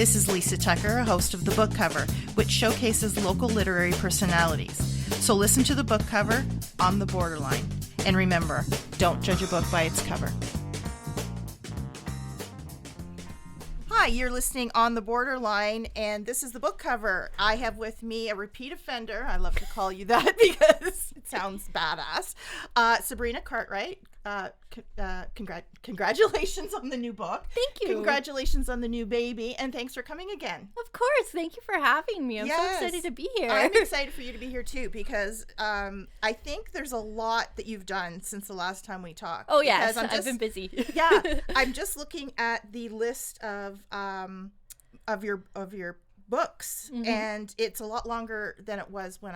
This is Lisa Tucker, host of The Book Cover, which showcases local literary personalities. So listen to The Book Cover on the borderline. And remember, don't judge a book by its cover. Hi, you're listening on the borderline, and this is The Book Cover. I have with me a repeat offender. I love to call you that because it sounds badass. Sabrina Cartwright. Congratulations on the new book. Thank you. Congratulations on the new baby, and thanks for coming again. Of course. Thank you for having me. I'm so excited to be here. I'm excited for you to be here too because I think there's a lot that you've done since the last time we talked. Oh yes, I've been busy. Yeah, I'm just looking at the list of your books, and it's a lot longer than it was when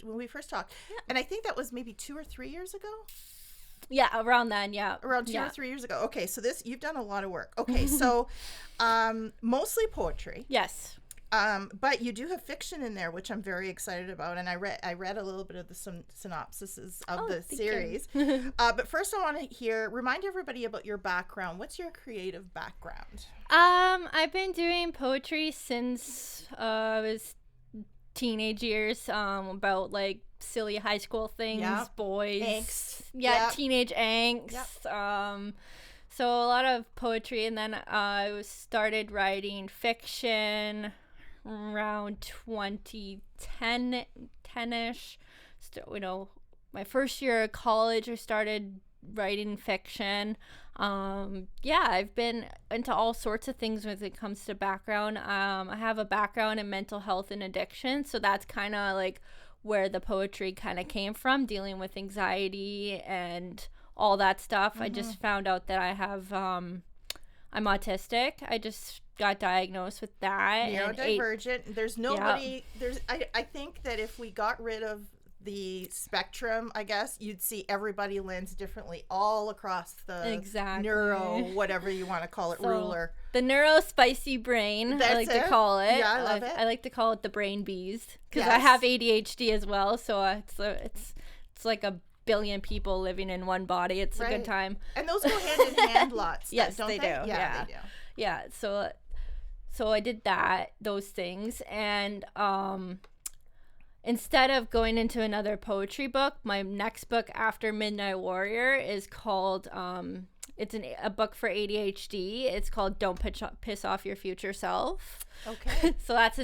we first talked. Yeah. And I think that was maybe 2 or 3 years ago. Yeah, around then, yeah. Around 2 or 3 years ago. Okay, so you've done a lot of work. Okay, so mostly poetry. Yes. But you do have fiction in there, which I'm very excited about, and I read a little bit of the synopsises of the series. But first I want to remind everybody about your background. What's your creative background? I've been doing poetry since I was teenage years, about like silly high school things, boys, angst. Teenage angst. So a lot of poetry, and then I started writing fiction around 2010-ish. My first year of college, I started writing fiction. I've been into all sorts of things when it comes to background. I have a background in mental health and addiction, so that's kind of like where the poetry kind of came from, dealing with anxiety and all that stuff. I just found out that I have I'm autistic. I just got diagnosed with that. Neurodivergent. There's nobody I think that if we got rid of the spectrum, I guess you'd see everybody lens differently all across the neuro, whatever you want to call it, ruler. The neuro spicy brain, I like to call it. Yeah, I love it. I like to call it the brain bees because I have ADHD as well. So it's like a billion people living in one body. It's a good time. And those go hand in hand lots. Yes, don't they do. Yeah, they do. Yeah. So I did those things, and instead of going into another poetry book, my next book after Midnight Warrior is called, it's a book for ADHD. It's called Don't Piss Off Your Future Self. Okay. So that's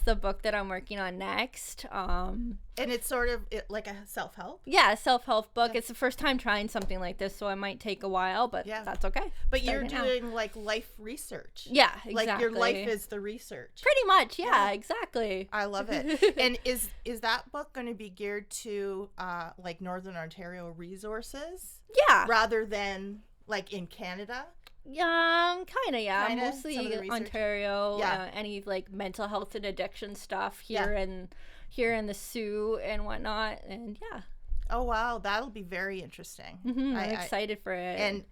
the book that I'm working on next. And it's sort of like a self-help? Yeah, a self-help book. It's the first time trying something like this, so it might take a while, but that's okay. But you're doing like life research. Yeah, exactly. Like your life is the research. Pretty much, yeah. Exactly. I love it. And is that book going to be geared to like Northern Ontario resources? Yeah. Rather than like in Canada? Kind of, yeah. Mostly Ontario. Yeah. Any like mental health and addiction stuff here in the Sioux and whatnot, and oh wow, that'll be very interesting. I'm excited for it. And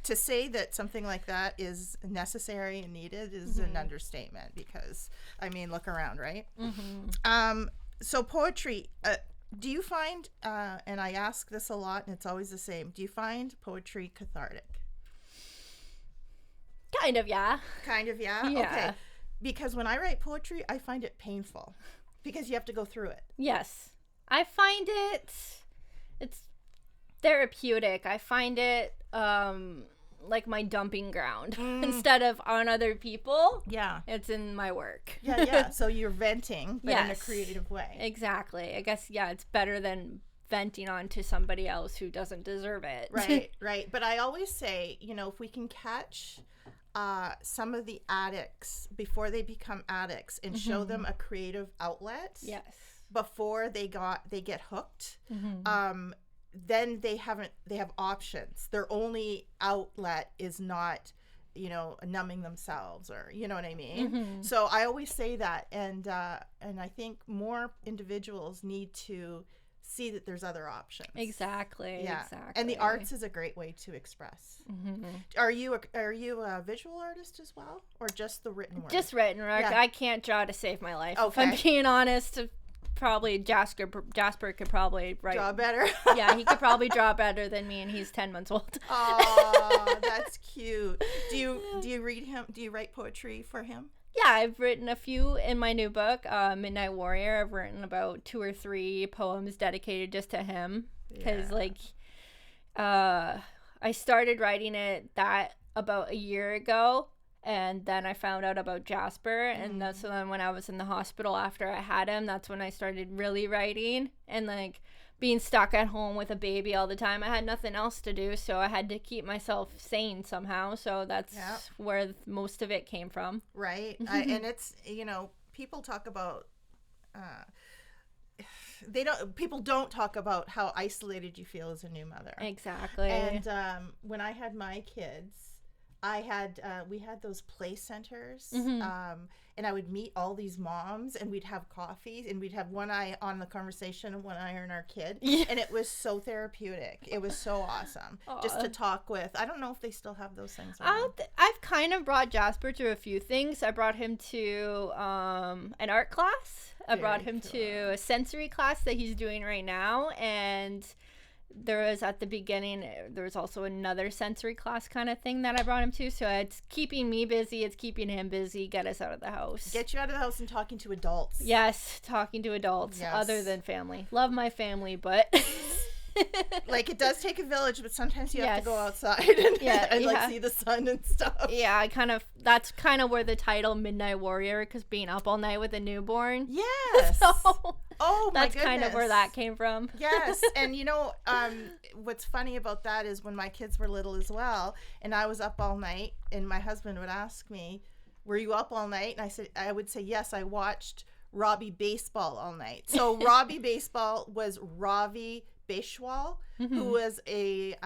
to say that something like that is necessary and needed is an understatement, because I mean, look around, right? So poetry, do you find, and I ask this a lot and it's always the same, do you find poetry cathartic? Kind of, yeah. Okay. Because when I write poetry, I find it painful because you have to go through it. Yes. I find it's therapeutic. I find it like my dumping ground instead of on other people. Yeah. It's in my work. Yeah. So you're venting, but in a creative way. Exactly. I guess, it's better than venting onto somebody else who doesn't deserve it. Right. But I always say, if we can catch some of the addicts before they become addicts and show them a creative outlet before they get hooked, then they have options. Their only outlet is not numbing themselves, or you know what I mean. So I always say that, and I think more individuals need to see that there's other options. Exactly. And the arts is a great way to express. Are you a visual artist as well, or just the written work? Just written work. I can't draw to save my life. If I'm being honest, probably Jasper could probably draw better. Yeah, he could probably draw better than me, and he's 10 months old. Oh, that's cute. Do you read him? Do you write poetry for him? Yeah, I've written a few in my new book, Midnight Warrior. I've written about 2 or 3 poems dedicated just to him, because I started writing it about a year ago, and then I found out about Jasper, and so then when I was in the hospital after I had him, that's when I started really writing. And like being stuck at home with a baby all the time, I had nothing else to do, so I had to keep myself sane somehow. So that's where most of it came from. Right. And it's, people talk about people don't talk about how isolated you feel as a new mother. Exactly. And when I had my kids, we had those play centers, and I would meet all these moms, and we'd have coffee, and we'd have one eye on the conversation and one eye on our kid, and it was so therapeutic. It was so awesome just to talk with. I don't know if they still have those things. I've kind of brought Jasper to a few things. I brought him to an art class. I brought him to a sensory class that he's doing right now, and there was at the beginning, there was also another sensory class kind of thing that I brought him to. So it's keeping me busy. It's keeping him busy. Get us out of the house. Get you out of the house and talking to adults. Yes, talking to adults other than family. Love my family, but like it does take a village, but sometimes you have to go outside and like see the sun and stuff. Yeah, that's kind of where the title Midnight Warrior, because being up all night with a newborn. Yes. That's kind of where that came from. Yes. And what's funny about that is when my kids were little as well, and I was up all night, and my husband would ask me, "Were you up all night?" And I would say, "Yes, I watched Robbie Baseball all night." So Robbie Baseball was Ravi Beshwal, who was a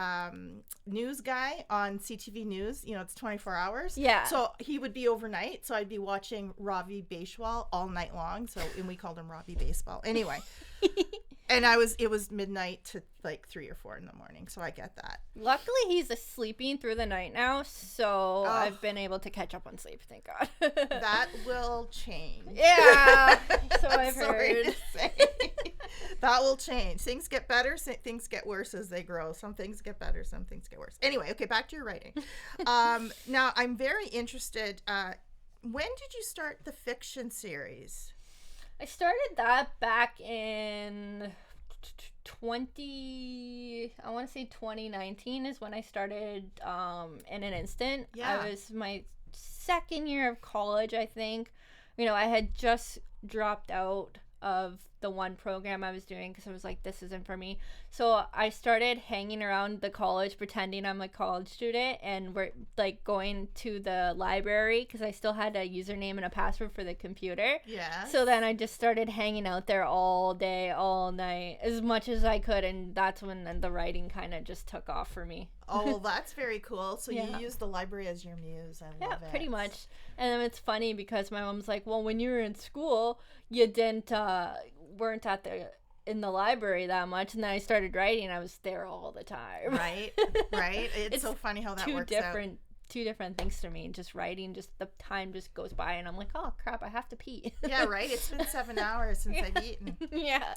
news guy on CTV News. It's 24 hours. Yeah. So he would be overnight. So I'd be watching Ravi Beshwal all night long. And we called him Robbie Baseball. Anyway. And it was midnight to like 3 or 4 in the morning. So I get that. Luckily, he's sleeping through the night now. So I've been able to catch up on sleep. Thank God. That will change. Yeah. So I've heard. That will change. Things get better. Things get worse as they grow. Some things get better. Some things get worse. Anyway, okay, back to your writing. Now, I'm very interested. When did you start the fiction series? I started that back in 2019 is when I started in an instant. Yeah. I was my second year of college, I think. I had just dropped out of the one program I was doing because I was like, this isn't for me. So I started hanging around the college pretending I'm a college student, and we're like going to the library because I still had a username and a password for the computer. Yeah. So then I just started hanging out there all day, all night, as much as I could, and that's when the writing kind of just took off for me. Oh, well, that's very cool. So you use the library as your muse. I love it. Yeah, pretty much. And then it's funny because my mom's like, well, when you were in school, you weren't in the library that much, and then I started writing. I was there all the time. Right. It's so funny how that works out. Two different things to me. Just writing, just the time just goes by, and I'm like, oh crap, I have to pee. Yeah, right. It's been 7 hours since I've eaten. Yeah.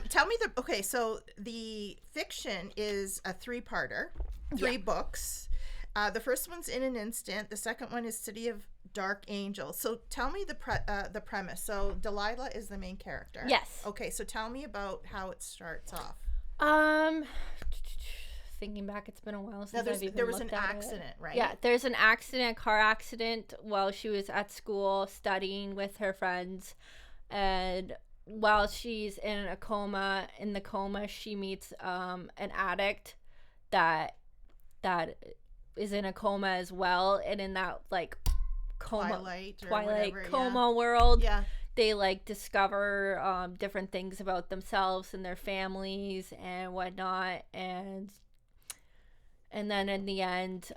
Tell me so the fiction is a 3-parter, 3 books. The first one's In an Instant. The second one is City of Dark Angels. So tell me the premise. So Delilah is the main character. Yes. Okay, so tell me about how it starts off. Thinking back, it's been a while since I've even there was an accident, right? Yeah, there's an accident, a car accident, while she was at school studying with her friends, and while she's in the coma, she meets an addict that is in a coma as well, and in that like Twilight coma world, they like discover different things about themselves and their families and whatnot, and then in the end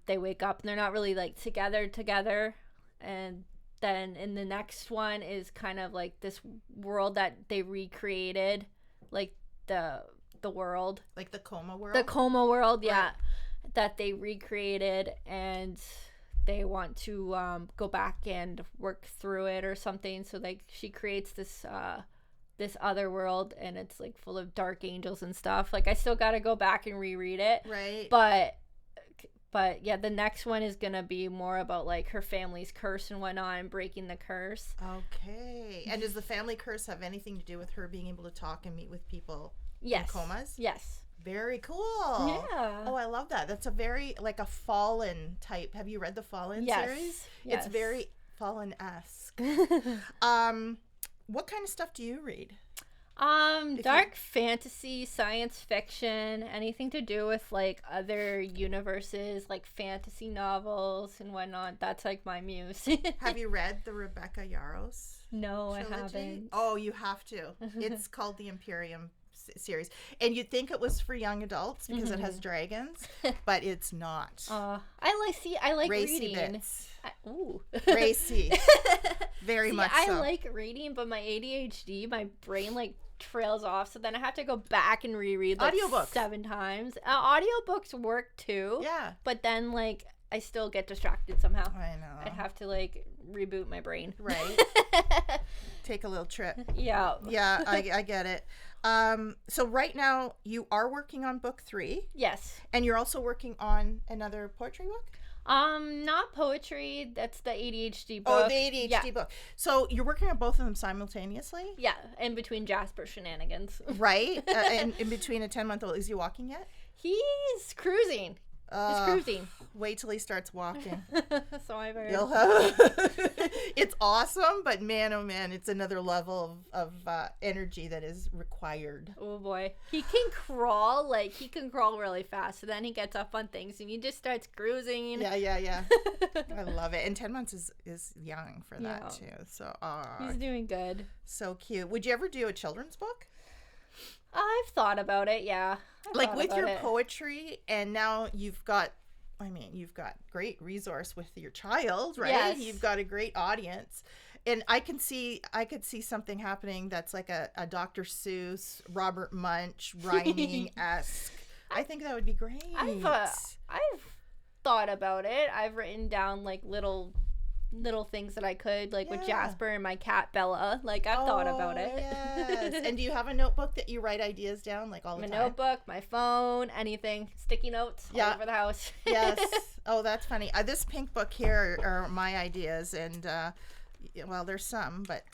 they wake up and they're not really like together, and then in the next one is kind of like this world that they recreated, like the world, like the coma world, yeah, that they recreated, and they want to go back and work through it or something. So like she creates this this other world, and it's like full of dark angels and stuff. Like I still got to go back and reread it. Right. But yeah, the next one is gonna be more about like her family's curse and whatnot, and breaking the curse. Okay. And does the family curse have anything to do with her being able to talk and meet with people Yes. in comas? Yes. Very cool. Yeah. Oh, I love that. That's a very, like a Fallen type. Have you read the Fallen series? Yes. It's very Fallen-esque. What kind of stuff do you read? Dark fantasy, science fiction, anything to do with like other universes, like fantasy novels and whatnot. That's like my muse. Have you read the Rebecca Yarros? No, trilogy? I haven't. Oh, you have to. It's called the Imperium series, and you'd think it was for young adults because it has dragons, but it's not. I like racy reading. Bits. Ooh, racy. Very much so. I like reading, but my ADHD, my brain like trails off, so then I have to go back and reread like audiobooks 7 times. Audiobooks work too. Yeah, but then like I still get distracted somehow. I know. I'd have to like reboot my brain. Right. Take a little trip. Yeah. Yeah, I get it. So right now you are working on book 3. Yes. And you're also working on another poetry book? Not poetry. That's the ADHD book. Oh, the ADHD book. So you're working on both of them simultaneously? Yeah, in between Jasper shenanigans. Right? And in between a 10-month-old. Is he walking yet? He's cruising. He's cruising. Wait till he starts walking. So I've heard. You'll have it's awesome, but man, oh man, it's another level of energy that is required. Oh boy, he can crawl. Like he can crawl really fast. So then he gets up on things and he just starts cruising. Yeah. I love it. And 10 months is young for that too. So he's doing good. So cute. Would you ever do a children's book? I've thought about it. Yeah. Like with your poetry, and now you've got great resource with your child, right? Yes. You've got a great audience. And I could see something happening that's like a Dr. Seuss, Robert Munch, rhyming-esque. I think that would be great. I've thought about it. I've written down like little things that I could, like with Jasper and my cat Bella. Like I've thought about it. Yes. And do you have a notebook that you write ideas down like all the time? My notebook, my phone, anything, sticky notes all over the house. Yes. Oh, that's funny. This pink book here are my ideas, and well, there's some, but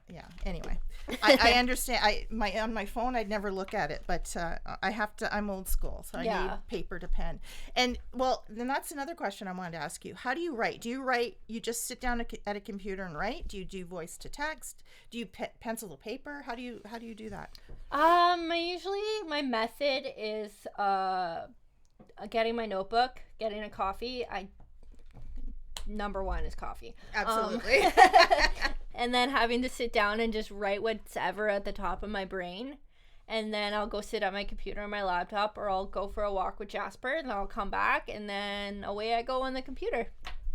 yeah. Anyway, I understand. On my phone, I'd never look at it, but I have to. I'm old school, so I need paper to pen. And well, then that's another question I wanted to ask you. How do you write? Do you write? You just sit down at a computer and write? Do you do voice to text? Do you pencil to paper? How do you do that? Usually my method is getting my notebook, getting a coffee. Number one is coffee. Absolutely. And then having to sit down and just write what's ever at the top of my brain. And then I'll go sit at my computer on my laptop, or I'll go for a walk with Jasper, and then I'll come back, and then away I go on the computer.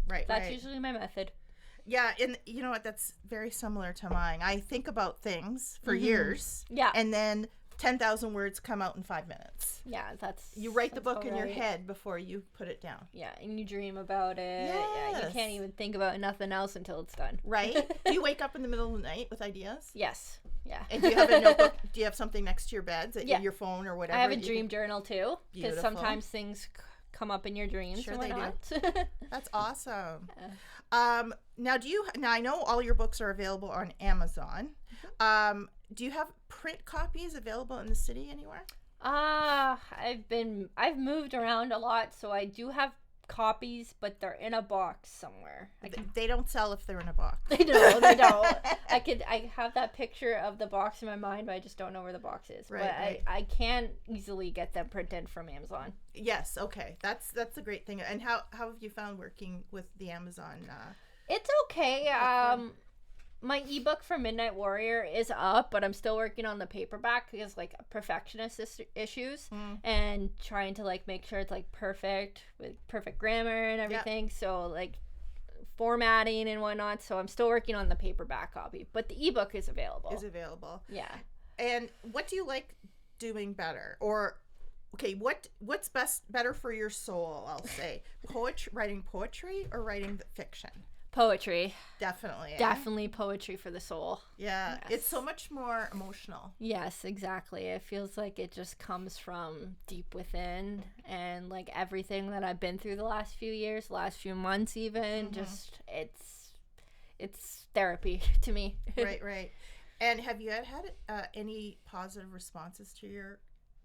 Right. That's usually my method. Yeah, and you know what? That's very similar to mine. I think about things for years. Yeah. And then 10,000 words come out in 5 minutes. Yeah, you write the book in your head before you put it down. Yeah, and you dream about it. Yes. Yeah, you can't even think about nothing else until it's done. Right? Do you wake up in the middle of the night with ideas? Yes. Yeah. And do you have a notebook? Do you have something next to your bed? Your phone or whatever? I have a dream journal too, because Beautiful. Sometimes things come up in your dreams. Sure, and whatnot. they do. That's awesome. Now I know all your books are available on Amazon. Do you have print copies available in the city anywhere? I've moved around a lot, so I do have copies, but they're in a box somewhere. They don't sell if they're in a box. They don't. I have that picture of the box in my mind, but I just don't know where the box is. Right. I can easily get them printed from Amazon. Yes. Okay. That's the great thing. And how have you found working with the Amazon? It's okay. My ebook for Midnight Warrior is up, but I'm still working on the paperback because like perfectionist issues and trying to like make sure it's like perfect with perfect grammar and everything. Yep. So like formatting and whatnot. So I'm still working on the paperback copy, but the ebook is available. Yeah. And what do you like doing better? Or okay, what's better for your soul? I'll say writing poetry or writing fiction. Poetry. Definitely. Definitely poetry for the soul. Yeah. Yes. It's so much more emotional. Yes, exactly. It feels like it just comes from deep within, and like everything that I've been through the last few years, last few months even, just it's therapy to me. Right. And have you had any positive responses to your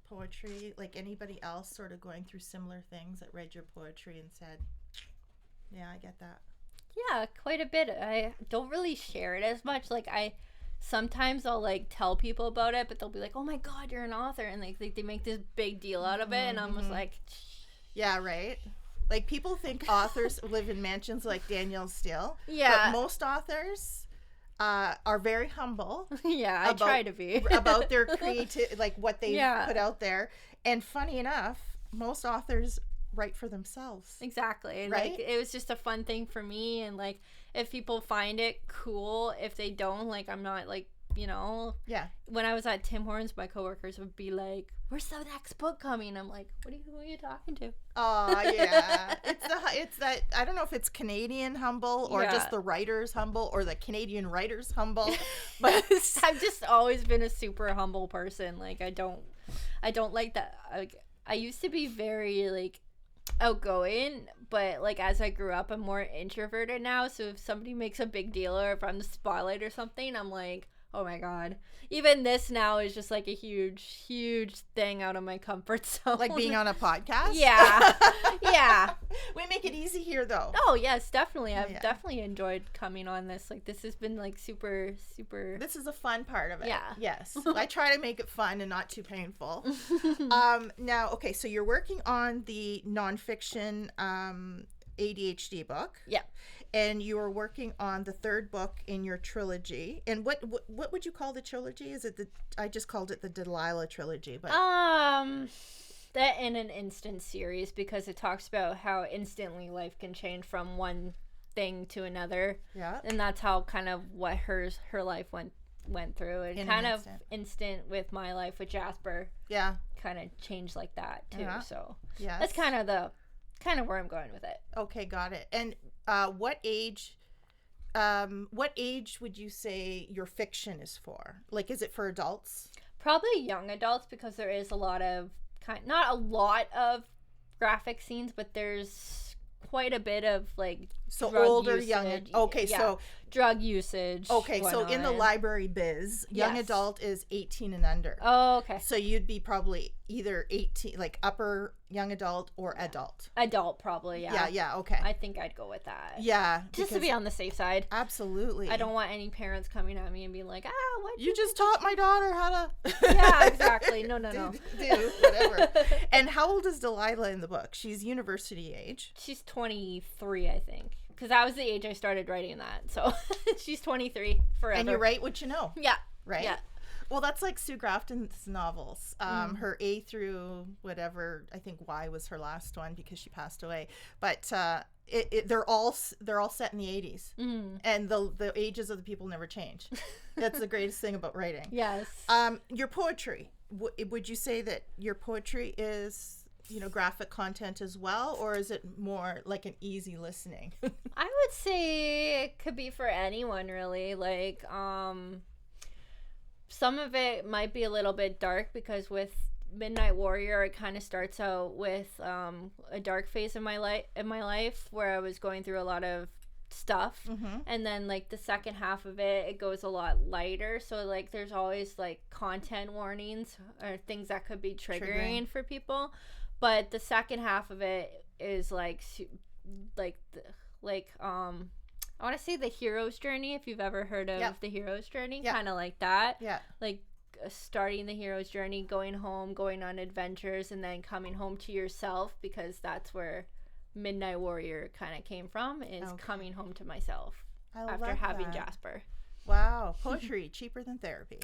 poetry? Like anybody else sort of going through similar things that read your poetry and said, yeah, I get that? Yeah, quite a bit. I don't really share it as much. Like sometimes I'll like tell people about it, but they'll be like, "Oh my God, you're an author," and like they make this big deal out of it, and I'm just like, yeah, right. Like people think authors live in mansions like Danielle Steele. Yeah, but most authors are very humble. Yeah, I try to be about their creative, like what they put out there. And funny enough, most authors write for themselves. Exactly. Right? Like it was just a fun thing for me, and like if people find it cool, if they don't, like I'm not like, yeah, when I was at Tim Hortons, my coworkers would be like, "Where's the next book coming?" I'm like, who are you talking to? Oh yeah. It's that, I don't know if it's Canadian humble or just the writers humble or the Canadian writers humble, but I've just always been a super humble person. Like I don't like that. Like I used to be very like outgoing, but like as I grew up, I'm more introverted now. So if somebody makes a big deal or if I'm the spotlight or something, I'm like, oh my God. Even this now is just like a huge thing out of my comfort zone. Like being on a podcast? Yeah. Yeah. We make it easy here though. Oh yes, definitely. I've definitely enjoyed coming on this. Like this has been like super. This is a fun part of it. Yeah. Yes. I try to make it fun and not too painful. Now, okay, so you're working on the nonfiction ADHD book. Yeah. And you are working on the third book in your trilogy. And what would you call the trilogy? Is it I just called it the Delilah trilogy, but that in an instant series, because it talks about how instantly life can change from one thing to another. Yeah. And that's how kind of what her life went through, and kind of instant with my life with Jasper. Yeah. Kind of changed like that too. Yeah. So yeah, that's kind of where I'm going with it. Okay, got it. And what age would you say your fiction is for? Like, is it for adults? Probably young adults, because there is a lot of not a lot of graphic scenes, but there's quite a bit of like older usage. Young. Okay, yeah. So drug usage. Okay, so in the library biz, young adult is 18 and under. Oh, okay. So you'd be probably either 18, like upper young adult, or adult. Adult, probably. Yeah. Yeah. Okay. I think I'd go with that. Yeah, just to be on the safe side. Absolutely. I don't want any parents coming at me and being like, what you just taught my daughter how to. Yeah, exactly. No. do whatever. And how old is Delilah in the book? She's university age. She's 23, I think. Because that was the age I started writing that. So she's 23 forever. And you write what you know. Yeah. Right? Yeah. Well, that's like Sue Grafton's novels. Her A through whatever, I think Y was her last one because she passed away. But they're all set in the 80s. And the ages of the people never change. That's the greatest thing about writing. Yes. Your poetry, would you say that your poetry is graphic content as well, or is it more like an easy listening? I would say it could be for anyone, really. Like some of it might be a little bit dark, because with Midnight Warrior, it kind of starts out with a dark phase in my life where I was going through a lot of stuff, and then like the second half of it goes a lot lighter, so like there's always like content warnings or things that could be triggering for people. But the second half of it is I want to say the hero's journey, if you've ever heard of the hero's journey, kind of like that. Yeah. Like starting the hero's journey, going home, going on adventures, and then coming home to yourself, because that's where Midnight Warrior kind of came from, is coming home to myself after having Jasper. Wow. Poetry, cheaper than therapy.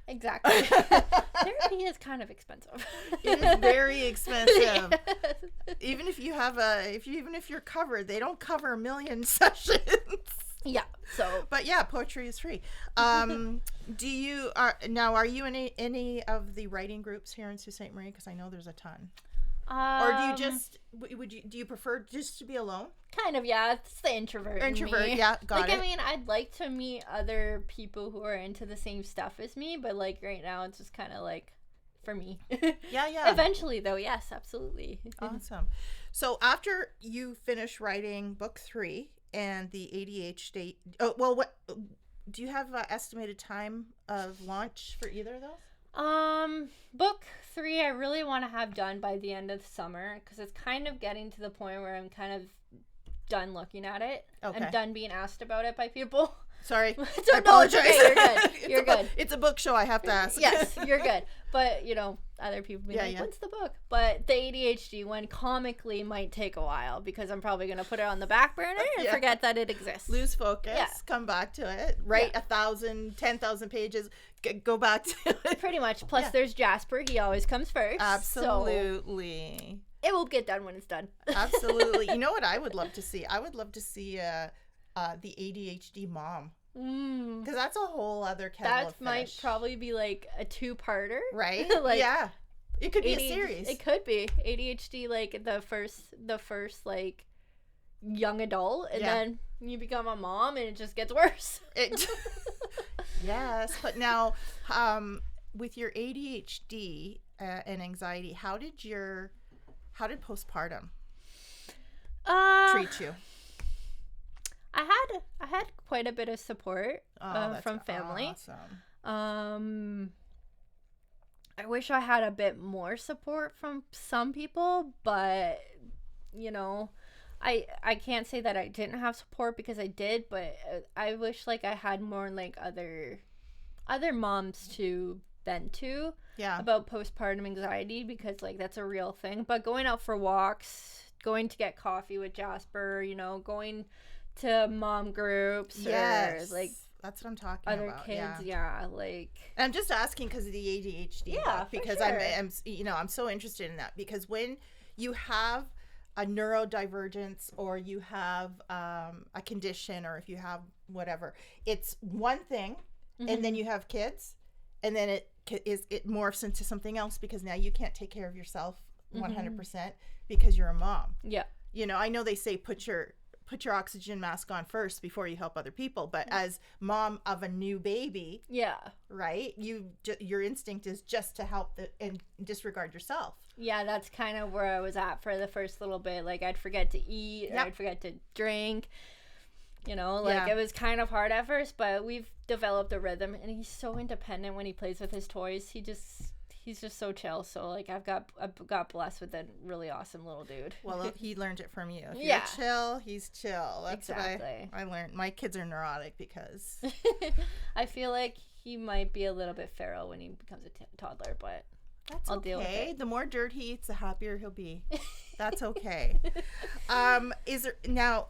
Exactly. Therapy is kind of expensive. It is very expensive. Even if you have even if you're covered, they don't cover a million sessions. Yeah. So, but yeah, poetry is free. Are you in any of the writing groups here in Sault Ste. Marie? Because I know there's a ton. Or do you just do you prefer just to be alone? Kind of, yeah. It's the introvert. Introvert, yeah, got it. I mean, I'd like to meet other people who are into the same stuff as me, but like right now, it's just kind of like for me. Yeah. Eventually, though, yes, absolutely. Awesome. So after you finish writing book 3 and the ADHD, what do you have an estimated time of launch for either of those? Book 3, I really want to have done by the end of the summer because it's kind of getting to the point where I'm kind of done looking at it. Okay. I'm done being asked about it by people. Sorry. I apologize. Okay, you're good. You're good. It's a book show. I have to ask. Yes, you're good. But, other people be like, what's the book? But the ADHD one comically might take a while because I'm probably going to put it on the back burner and forget that it exists. Lose focus. Yeah. Come back to it. Write 1,000, 10,000 pages. Go back to it. Pretty much. Plus, there's Jasper. He always comes first. Absolutely. So it will get done when it's done. Absolutely. You know what I would love to see? I would love to see the ADHD mom. Because that's a whole other kettle of fish. That might probably be like a 2-parter. Right? Yeah. It could be a series. It could be. ADHD, like the first like young adult, and then you become a mom and it just gets worse. Yes. But now, with your ADHD and anxiety, how did postpartum treat you? I had quite a bit of support from family. Awesome. I wish I had a bit more support from some people, but I can't say that I didn't have support because I did, but I wish like I had more like other moms to vent to about postpartum anxiety because like that's a real thing. But going out for walks, going to get coffee with Jasper, going to mom groups or like that's what I'm talking other about. Kids, like. And I'm just asking because of the ADHD. Yeah, because sure. I'm so interested in that because when you have a neurodivergence or you have a condition or if you have whatever, it's one thing, and then you have kids, and then it morphs into something else because now you can't take care of yourself 100% because you're a mom. Yeah. I know they say put your oxygen mask on first before you help other people, but as mom of a new baby, right, your instinct is just to help and disregard yourself. Yeah, that's kind of where I was at for the first little bit. Like I'd forget to eat, or I'd forget to drink. It was kind of hard at first, but we've developed a rhythm, and he's so independent when he plays with his toys. He's just so chill. So like I've got blessed with a really awesome little dude. Well, he learned it from you. If you're chill, he's chill. That's exactly what I learned. My kids are neurotic because I feel like he might be a little bit feral when he becomes a toddler, but I'll deal with it. The more dirt he eats, the happier he'll be. That's okay. Is there now?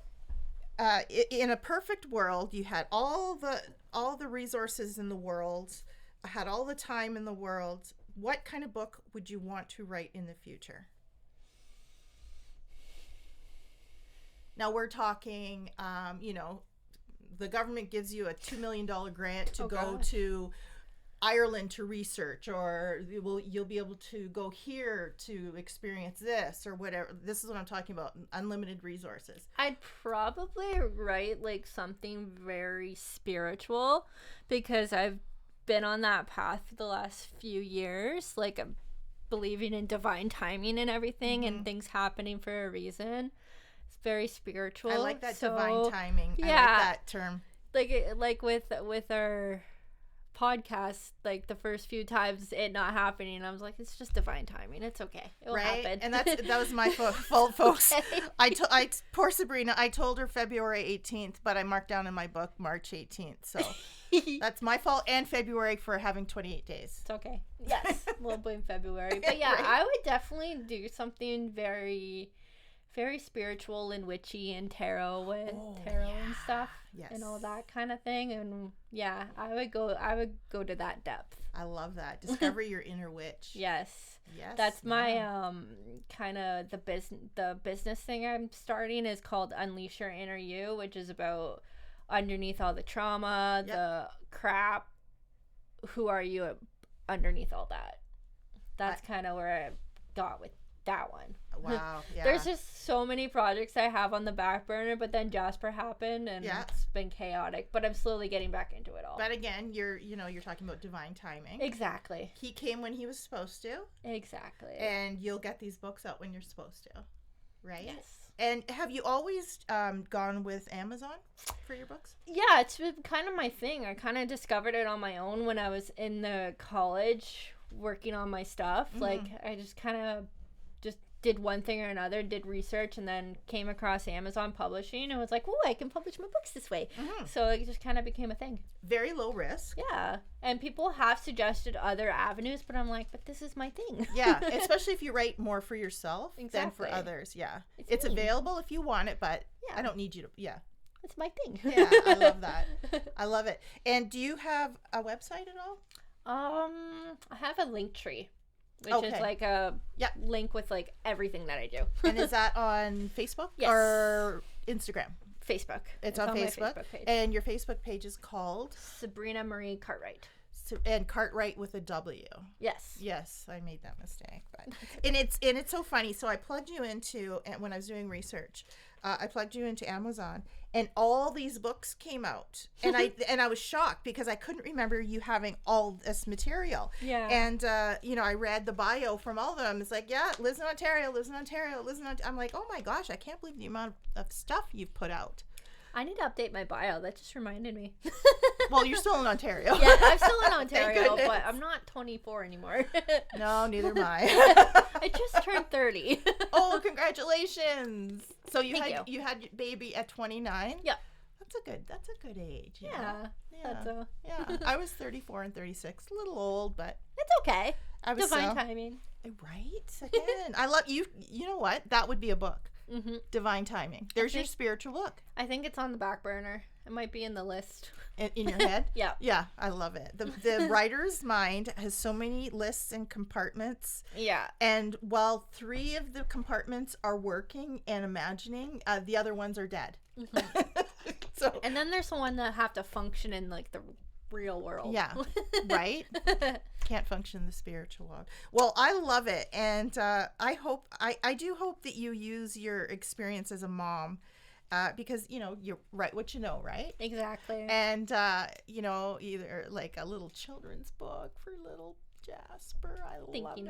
In a perfect world, you had all the resources in the world, had all the time in the world. What kind of book would you want to write in the future? Now we're talking, the government gives you a $2 million grant to go to Ireland to research, or you'll be able to go here to experience this or whatever. This is what I'm talking about, unlimited resources. I'd probably write like something very spiritual because I've been on that path for the last few years, like believing in divine timing and everything and things happening for a reason. It's very spiritual. I like that divine timing. Yeah. I like that term. Like with our podcast, like the first few times it not happening, I was like, it's just divine timing. It's okay. It'll happen. And that was my fault, folks. I poor Sabrina. I told her February 18th, but I marked down in my book March 18th. So that's my fault, and February for having 28 days. It's okay. Yes, we'll blame February. But yeah, right. I would definitely do something very, very spiritual and witchy and tarot and stuff. Yes. And all that kind of thing. And yeah, I would go to that depth. I love that. Discover your inner witch. Yes. That's my kind of the business thing I'm starting is called Unleash Your Inner You, which is about underneath all the trauma, the crap, who are you underneath all that? That's kind of where I got with that one. Wow. Yeah. There's just so many projects I have on the back burner, but then Jasper happened and it's been chaotic, but I'm slowly getting back into it all. But again, you're talking about divine timing. Exactly. He came when he was supposed to. Exactly. And you'll get these books out when you're supposed to. Right? Yes. And have you always gone with Amazon for your books? Yeah, it's been kind of my thing. I kind of discovered it on my own when I was in the college working on my stuff. Like, I just kind of just did one thing or another, did research, and then came across Amazon publishing and was like, oh, I can publish my books this way. So it just kind of became a thing. Very low risk. Yeah. And people have suggested other avenues, but I'm like, but this is my thing. Yeah, especially if you write more for yourself than for others. Yeah. It's available if you want it, but I don't need you to, It's my thing. Yeah, I love that. I love it. And do you have a website at all? I have a link tree. Which is like a link with like everything that I do. And is that on Facebook or Instagram? Facebook. It's on Facebook. My Facebook page. And your Facebook page is called? Sabrina Marie Cartwright. And Cartwright with a W. Yes. Yes, I made that mistake. But and it's so funny. So I plugged you into, when I was doing research, I plugged you into Amazon, and all these books came out, and I was shocked because I couldn't remember you having all this material. Yeah. And I read the bio from all of them. It's like, lives in Ontario. I'm like, oh my gosh, I can't believe the amount of stuff you've put out. I need to update my bio. That just reminded me. Well, you're still in Ontario. Yeah, I'm still in Ontario, but I'm not 24 anymore. No, neither am I. I just turned 30. Oh, congratulations! So you had your baby at 29. Yeah, that's a good age. Yeah. Yeah. I was 34 and 36, a little old, but it's okay. I was divine timing. Right. Again, I love you. You know what? That would be a book. Divine timing. There's your spiritual book. I think it's on the back burner. It might be in the list. In your head? Yeah. Yeah, I love it. The writer's mind has so many lists and compartments. Yeah. And while 3 of the compartments are working and imagining, the other ones are dead. So. And then there's the one that have to function in like the real world. Yeah. Right? Can't function in the spiritual world. Well, I love it. And I do hope that you use your experience as a mom, because, you're right what you know, right? Exactly. And, either like a little children's book for little Jasper. I love it. Thinking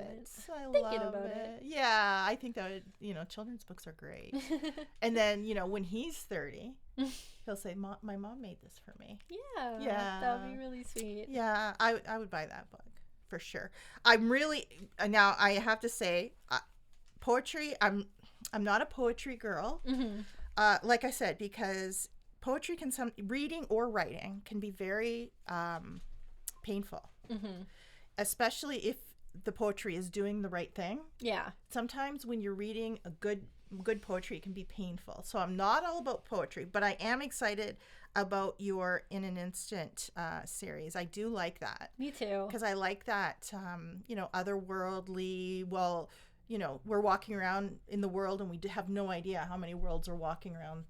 about it. Yeah, I think that, children's books are great. And then, when he's 30, he'll say, my mom made this for me. Yeah. That would be really sweet. Yeah, I would buy that book for sure. I'm really, now I have to say, poetry, I'm not a poetry girl. Like I said, because poetry reading or writing can be very painful. Especially if the poetry is doing the right thing. Yeah. Sometimes when you're reading a good poetry, it can be painful. So I'm not all about poetry, but I am excited about your In an Instant series. I do like that. Me too. Because I like that, otherworldly, we're walking around in the world and we have no idea how many worlds are walking around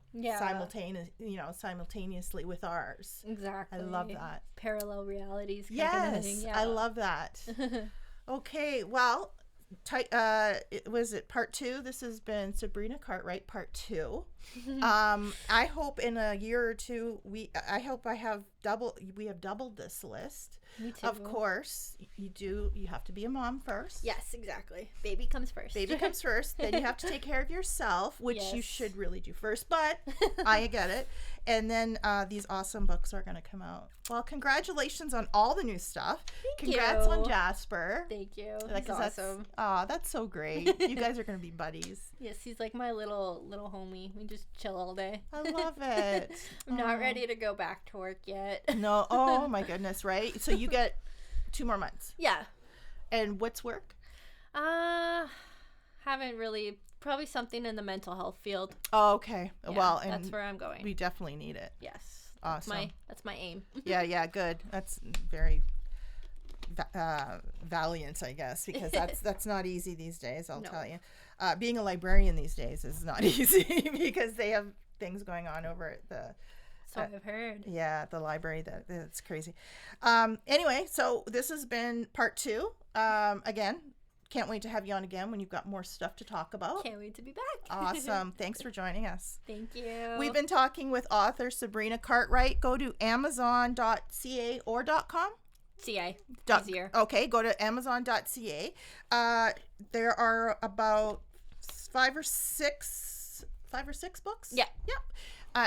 simultaneously with ours. Exactly. I love that. Parallel realities. Yes, I love that. Okay, well, was it part 2? This has been Sabrina Cartwright, part 2. I hope in a year or two, we have doubled this list. Me too. Of course, you have to be a mom first. Yes, exactly. Baby comes first. Then you have to take care of yourself, which you should really do first, but I get it. And then these awesome books are going to come out. Well, congratulations on all the new stuff. Congrats on Jasper. Thank you. That's awesome. That's so great. You guys are going to be buddies. Yes, he's like my little homie. We just chill all day. I love it. I'm not ready to go back to work yet. No. Oh my goodness, right? So you get 2 more months. Yeah. And what's work? Haven't really. Probably something in the mental health field. Oh, okay. Yeah, well, and that's where I'm going. We definitely need it. Yes. Awesome. That's my aim. Yeah, good. That's very valiant, I guess, because that's not easy these days, I'll tell you. Being a librarian these days is not easy because they have things going on over at the... So I've heard. Yeah, the library, that's crazy. Anyway, so this has been part 2. Again, Can't wait to have you on again when you've got more stuff to talk about. Can't wait to be back. Awesome. Thanks for joining us. Thank you. We've been talking with author Sabrina CARTWRIGHT. Go to amazon.ca or .com. CA. Easier. Okay, go to amazon.ca. There are about five or six books. Yeah. Yep.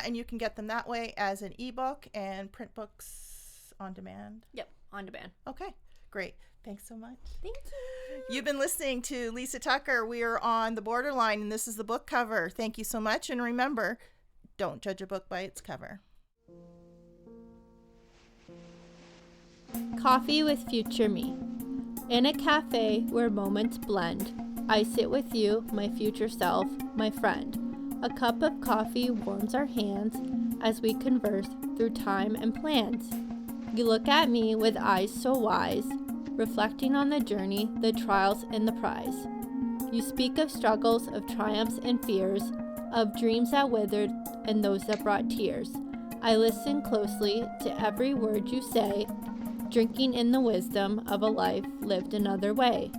And you can get them that way as an ebook and print books on demand. Yep, on demand. Okay, great. Thanks so much. Thank you. You've been listening to Lisa Tucker. We are on The Borderline, and this is the book cover. Thank you so much. And remember, don't judge a book by its cover. Coffee with future me. In a cafe where moments blend, I sit with you, my future self, my friend. A cup of coffee warms our hands as we converse through time and plans. You look at me with eyes so wise, reflecting on the journey, the trials, and the prize. You speak of struggles, of triumphs and fears, of dreams that withered and those that brought tears. I listen closely to every word you say, drinking in the wisdom of a life lived another way.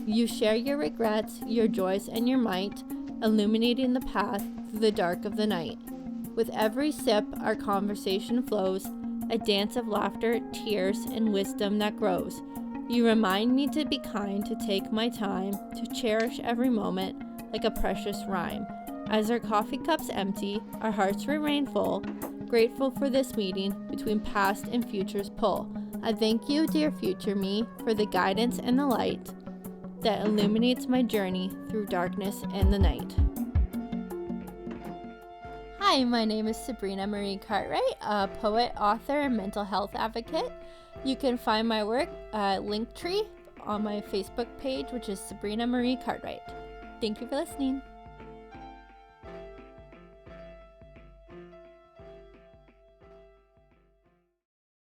You share your regrets, your joys, and your might, illuminating the path through the dark of the night. With every sip, our conversation flows, a dance of laughter, tears, and wisdom that grows. You remind me to be kind, to take my time, to cherish every moment like a precious rhyme. As our coffee cups empty, our hearts remain full, grateful for this meeting between past and future's pull. I thank you, dear future me, for the guidance and the light that illuminates my journey through darkness and the night. Hi, my name is Sabrina Marie Cartwright, a poet, author, and mental health advocate. You can find my work at Linktree on my Facebook page, which is Sabrina Marie Cartwright. Thank you for listening.